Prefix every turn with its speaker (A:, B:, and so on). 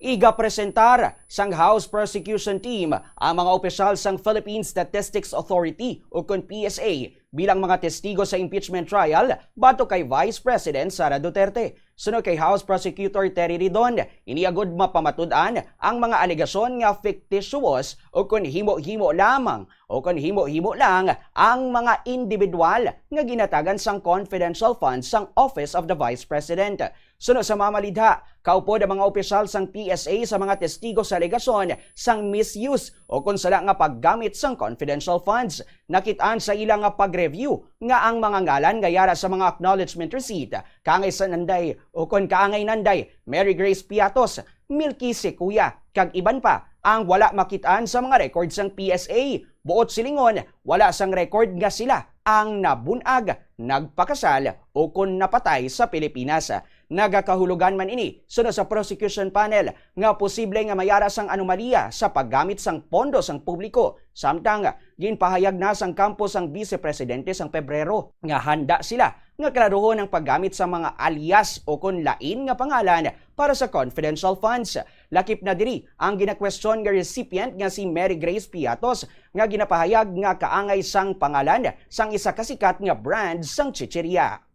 A: Iga presentar sang House Prosecution Team ang mga opisyal sang Philippine Statistics Authority o kun PSA bilang mga testigo sa impeachment trial bato kay Vice President Sara Duterte. Sunod kay House Prosecutor Terry Ridon, iniagod mapamatud-an ang mga alegasyon nga fictitious o kun himo-himo lamang o kun himo-himo lang ang mga individual nga ginatagan sang confidential funds sang Office of the Vice President. Sunod sa mamalidha, kaupod ang mga opisyal sang PSA sa mga testigo sa alegasyon sang misuse o kung sala nga paggamit sang confidential funds. Nakitaan sa ilang nga pag-review nga ang mga ngalan gayara sa mga acknowledgement receipt kaangay sa nanday o kung kaangay nanday Mary Grace Piatos, Milky Sequoia, kag iban pa ang wala makitaan sa mga records sang PSA. Buot silingon, wala sang record nga sila ang nabunag, nagpakasal o kung napatay sa Pilipinas. Nagakahulugan man ini sunod sa prosecution panel nga posible nga mayara sang anomalya sa paggamit sang pondo sang publiko. Samtang ginpahayag na sang kampo sang Vice Presidente sang Pebrero nga handa sila nga klaruhon ang paggamit sa mga alias o kun lain nga pangalan para sa confidential funds. Lakip na diri ang ginakwestiyon nga recipient nga si Mary Grace Piatos nga ginapahayag nga kaangay sang pangalan sang isa kasikat nga brand sang chichirya.